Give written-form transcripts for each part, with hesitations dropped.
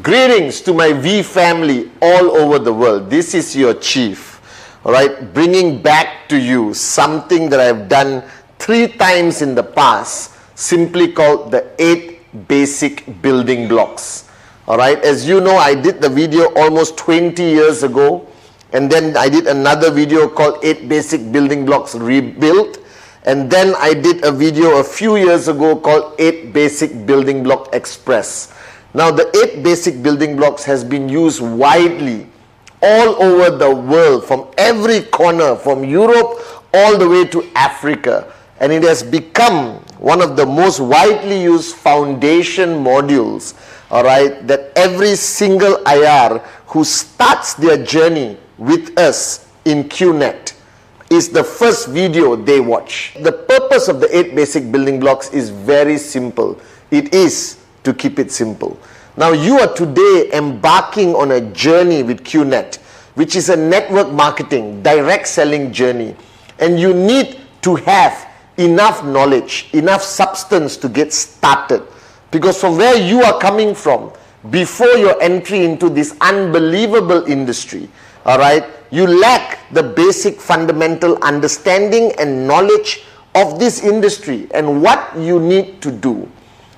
Greetings to my V family all over the world. This is your chief, all right, bringing back to you something that I've done 3 times in the past, simply called the 8 basic building blocks. All right, as you know, I did the video almost 20 years ago, and then I did another video called 8 basic building blocks rebuilt, and then I did a video a few years ago called 8 basic building block express. Now, the 8 basic building blocks has been used widely all over the world, from every corner, from Europe all the way to Africa. And it has become one of the most widely used foundation modules, all right, that every single IR who starts their journey with us in Qnet is the first video they watch. The purpose of the 8 basic building blocks is very simple. It is to keep it simple. Now, you are today embarking on a journey with Qnet, which is a network marketing, direct selling journey. And you need to have enough knowledge, enough substance to get started. Because from where you are coming from, before your entry into this unbelievable industry, all right, you lack the basic fundamental understanding and knowledge of this industry and what you need to do.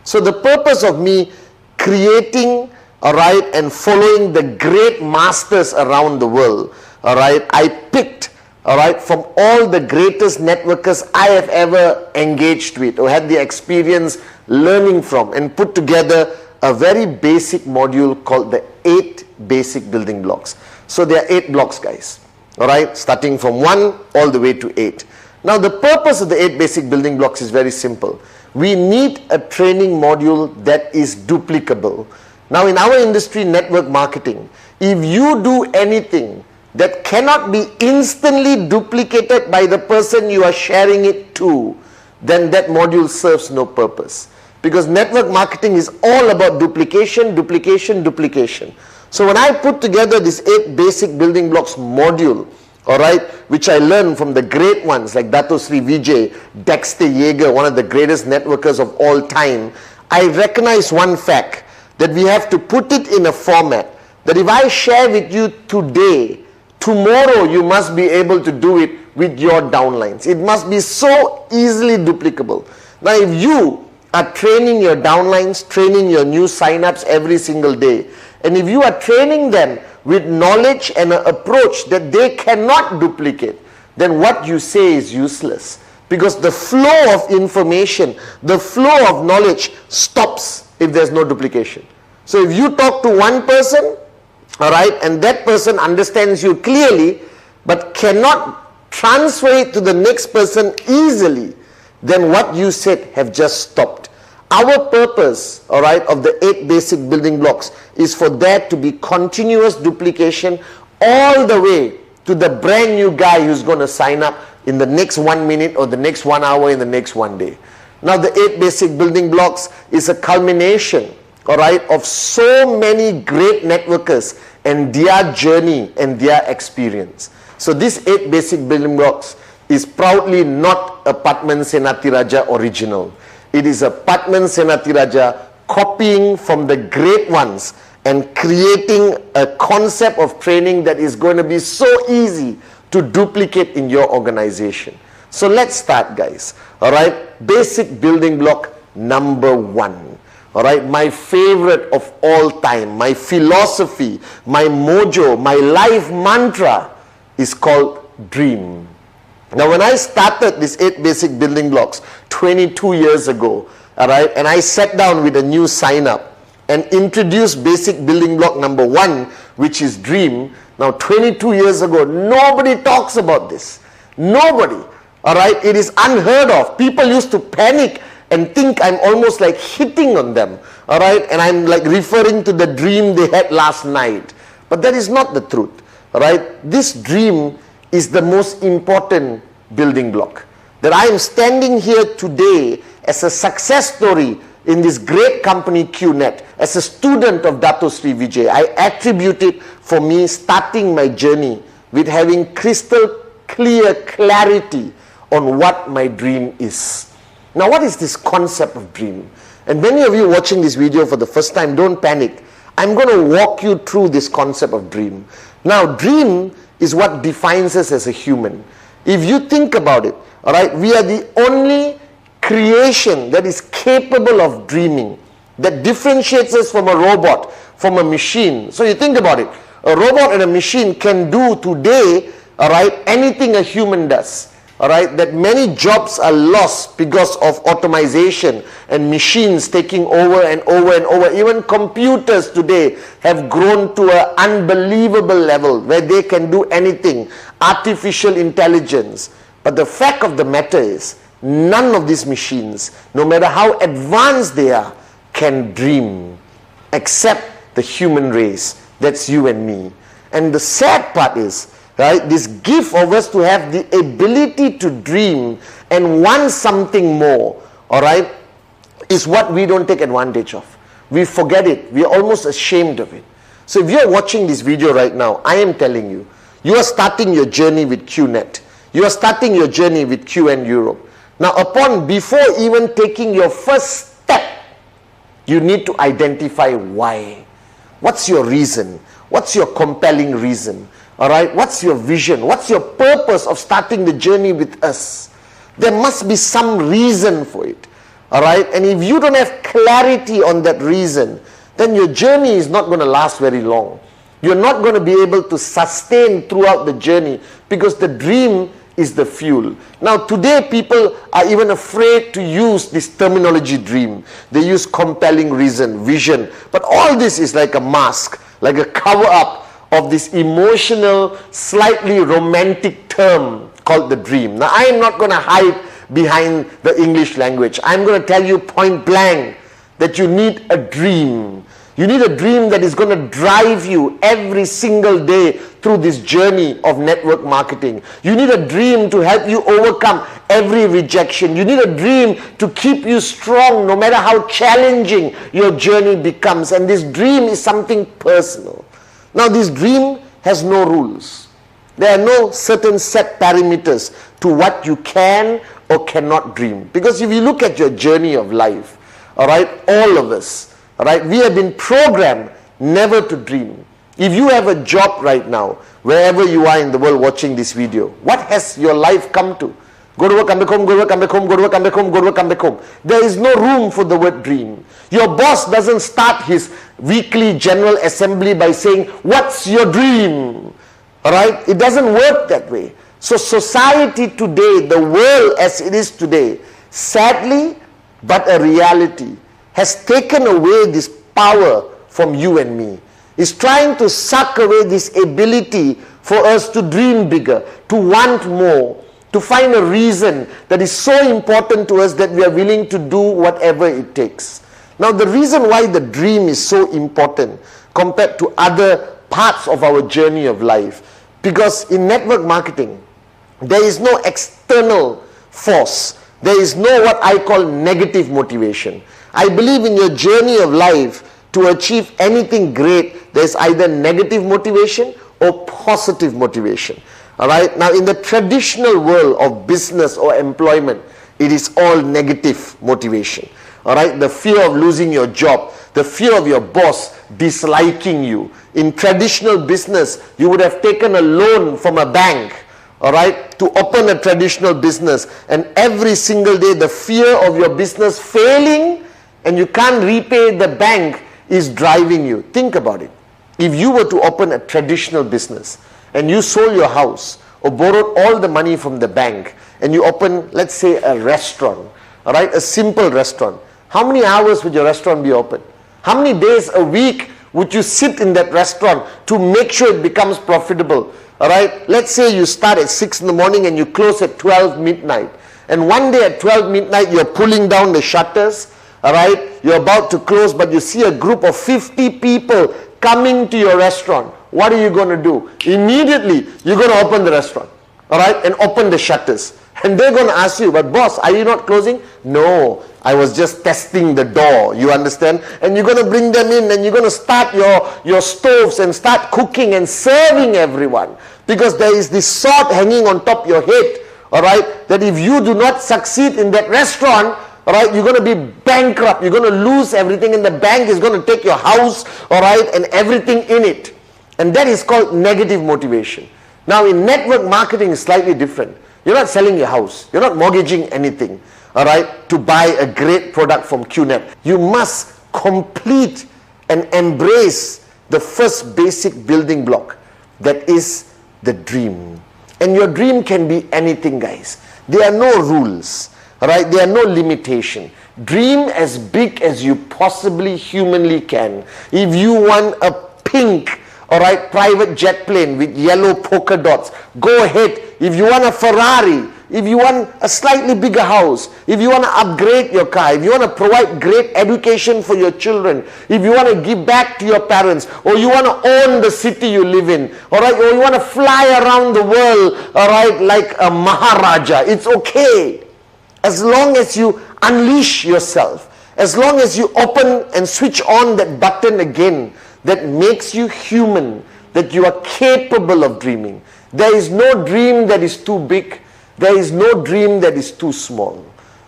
So the purpose of me creating, all right, and following the great masters around the world, all right, I picked, all right, from all the greatest networkers I have ever engaged with or had the experience learning from, and put together a very basic module called the 8 basic building blocks. So there are 8 blocks, guys, all right, starting from 1 all the way to 8. Now, the purpose of the 8 basic building blocks is very simple. We need a training module that is duplicable. Now, in our industry, network marketing, if you do anything that cannot be instantly duplicated by the person you are sharing it to, then that module serves no purpose. Because network marketing is all about duplication, duplication, duplication. So when I put together this 8 basic building blocks module, all right, which I learned from the great ones like Dato Sri Vijay, Dexter Yeager, one of the greatest networkers of all time, I recognize one fact, that we have to put it in a format that if I share with you today, tomorrow you must be able to do it with your downlines. It must be so easily duplicable. Now, if you are training your downlines, training your new signups every single day, and if you are training them with knowledge and an approach that they cannot duplicate, then what you say is useless. Because the flow of information, the flow of knowledge stops if there's no duplication. So if you talk to one person, all right, and that person understands you clearly, but cannot transfer it to the next person easily, then what you said have just stopped. Our purpose, all right, of the 8 basic building blocks is for there to be continuous duplication all the way to the brand new guy who's going to sign up in the next 1 minute or the next 1 hour in the next 1 day. Now, the 8 basic building blocks is a culmination, all right, of so many great networkers and their journey and their experience. So this 8 basic building blocks is proudly not a Patman Senatiraja original. It is a Patman Senatiraja copying from the great ones and creating a concept of training that is going to be so easy to duplicate in your organization. So let's start, guys. All right, basic building block number 1. All right, my favorite of all time, my philosophy, my mojo, my life mantra is called dream. Now, when I started this 8 basic building blocks 22 years ago, all right, and I sat down with a new sign up and introduced basic building block number 1, which is dream. Now, 22 years ago, nobody talks about this. Nobody. All right, it is unheard of. People used to panic and think I'm almost like hitting on them. All right, and I'm like referring to the dream they had last night. But that is not the truth. All right, this dream is the most important building block. That I am standing here today as a success story in this great company Qnet, as a student of Dato Sri Vijay. I attribute it for me starting my journey with having crystal clear clarity on what my dream is. Now, what is this concept of dream? And many of you watching this video for the first time, don't panic. I'm going to walk you through this concept of dream. Now, dream is what defines us as a human. If you think about it, all right, we are the only creation that is capable of dreaming, that differentiates us from a robot, from a machine. So you think about it, a robot and a machine can do today, all right, anything a human does. All right, that many jobs are lost because of automation and machines taking over and over and over. Even computers today have grown to an unbelievable level where they can do anything. Artificial intelligence. But the fact of the matter is, none of these machines, no matter how advanced they are, can dream except the human race. That's you and me. And the sad part is, right, this gift of us to have the ability to dream and want something more, all right, is what we don't take advantage of. We forget it. We are almost ashamed of it. So if you are watching this video right now, I am telling you, you are starting your journey with Qnet. You are starting your journey with QN Europe. Now, before even taking your first step, you need to identify why. What's your reason? What's your compelling reason? All right, what's your vision? What's your purpose of starting the journey with us? There must be some reason for it. All right, and if you don't have clarity on that reason, then your journey is not going to last very long. You're not going to be able to sustain throughout the journey because the dream is the fuel. Now today people are even afraid to use this terminology dream. They use compelling reason, vision. But all this is like a mask, like a cover up of this emotional, slightly romantic term called the dream. Now I am not going to hide behind the English language. I'm going to tell you point blank that you need a dream. You need a dream that is going to drive you every single day through this journey of network marketing. You need a dream to help you overcome every rejection. You need a dream to keep you strong no matter how challenging your journey becomes. And this dream is something personal. Now this dream has no rules. There are no certain set parameters to what you can or cannot dream. Because if you look at your journey of life, all right, all of us, all right, we have been programmed never to dream. If you have a job right now, wherever you are in the world watching this video, what has your life come to? Go to work, come back home, go to work, come back home, go to work, come back home, go to work, come back home. There is no room for the word dream. Your boss doesn't start his weekly general assembly by saying, what's your dream? All right, it doesn't work that way. So society today, the world as it is today, sadly, but a reality, has taken away this power from you and me. It's trying to suck away this ability for us to dream bigger, to want more, to find a reason that is so important to us that we are willing to do whatever it takes. Now the reason why the dream is so important compared to other parts of our journey of life, because in network marketing, there is no external force. There is no what I call negative motivation. I believe in your journey of life, to achieve anything great, there is either negative motivation or positive motivation. All right. Now in the traditional world of business or employment, it is all negative motivation. All right. The fear of losing your job, the fear of your boss disliking you. In traditional business, you would have taken a loan from a bank, all right, to open a traditional business, and every single day the fear of your business failing and you can't repay the bank is driving you. Think about it. If you were to open a traditional business and you sold your house or borrowed all the money from the bank and you open, let's say, a restaurant, all right, a simple restaurant, how many hours would your restaurant be open? How many days a week would you sit in that restaurant to make sure it becomes profitable? All right, let's say you start at 6 in the morning and you close at 12 midnight. And one day at 12 midnight, you're pulling down the shutters. All right, you're about to close, but you see a group of 50 people coming to your restaurant. What are you going to do? Immediately, you're going to open the restaurant, all right, and open the shutters. And they're going to ask you, but boss, are you not closing? No, I was just testing the door, you understand? And you're going to bring them in and you're going to start your stoves and start cooking and serving everyone. Because there is this sword hanging on top of your head, all right, that if you do not succeed in that restaurant, all right, you're going to be bankrupt, you're going to lose everything, and the bank is going to take your house, all right, and everything in it. And that is called negative motivation. Now in network marketing is slightly different. You're not selling your house, you're not mortgaging anything, all right, to buy a great product from Qnet. You must complete and embrace the first basic building block, that is the dream. And your dream can be anything, guys. There are no rules, all right, there are no limitation. Dream as big as you possibly humanly can. If you want a pink, all right, private jet plane with yellow polka dots, go ahead. If you want a Ferrari, if you want a slightly bigger house, if you want to upgrade your car, if you want to provide great education for your children, if you want to give back to your parents, or you want to own the city you live in, all right, or you want to fly around the world, all right, like a Maharaja, it's okay. As long as you unleash yourself, as long as you open and switch on that button again that makes you human, that you are capable of dreaming. There is no dream that is too big. There is no dream that is too small.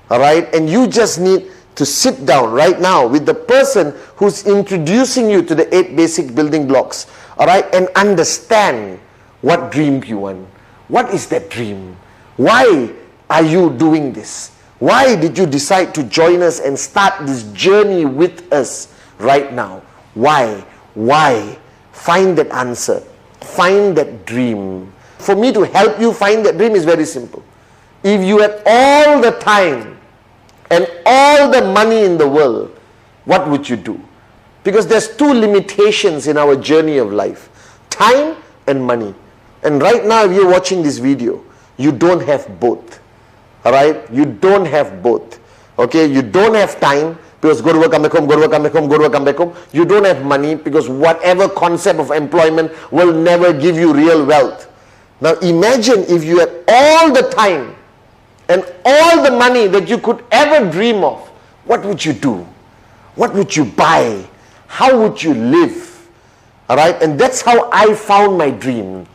All right? And you just need to sit down right now with the person who's introducing you to the 8 basic building blocks. All right? And understand what dream you want. What is that dream? Why are you doing this? Why did you decide to join us and start this journey with us right now? Why? Why? Find that answer. Find that dream. For me to help you find that dream is very simple. If you had all the time and all the money in the world, what would you do? Because there's 2 limitations in our journey of life. Time and money. And right now, if you're watching this video, you don't have both. All right? You don't have both. Okay? You don't have time because go to work, come back home, go to work, come back home, go to work, come back home. You don't have money because whatever concept of employment will never give you real wealth. Now imagine if you had all the time and all the money that you could ever dream of. What would you do? What would you buy? How would you live? All right? And that's how I found my dream.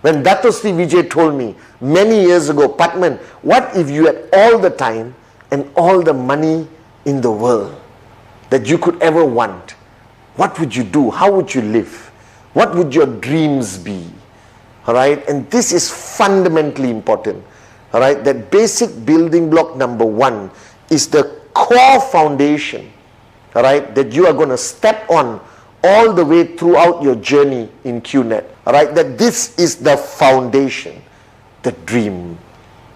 When Dato Sri Vijay told me many years ago, Patman, what if you had all the time and all the money in the world that you could ever want? What would you do? How would you live? What would your dreams be? All right? And this is fundamentally important. All right? That basic building block number 1 is the core foundation, all right, that you are going to step on all the way throughout your journey in Qnet. All right? That this is the foundation, the dream.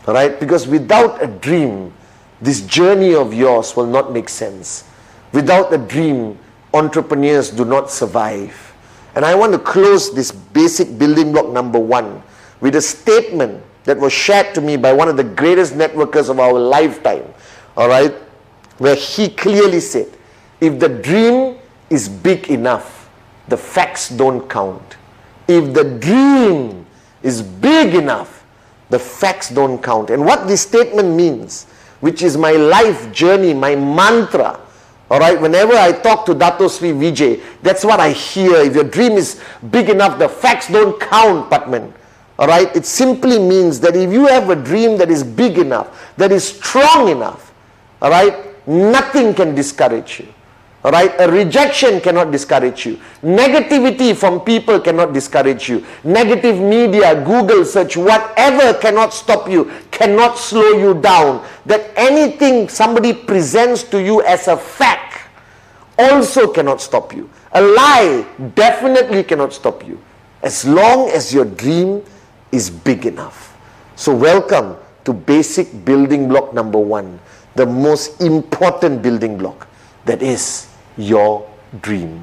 All right? Because without a dream, this journey of yours will not make sense. Without a dream, entrepreneurs do not survive. And I want to close this basic building block number 1 with a statement that was shared to me by one of the greatest networkers of our lifetime. All right? Where he clearly said, if the dream is big enough, the facts don't count. If the dream is big enough, the facts don't count. And what this statement means, which is my life journey, my mantra, all right, whenever I talk to Dato Sri Vijay, that's what I hear. If your dream is big enough, the facts don't count, Patman. All right, it simply means that if you have a dream that is big enough, that is strong enough, all right, nothing can discourage you. All right, a rejection cannot discourage you. Negativity from people cannot discourage you. Negative media, Google search, whatever cannot stop you, cannot slow you down. That anything somebody presents to you as a fact also cannot stop you. A lie definitely cannot stop you, as long as your dream is big enough. So welcome to basic building block number 1, the most important building block, that is your dream.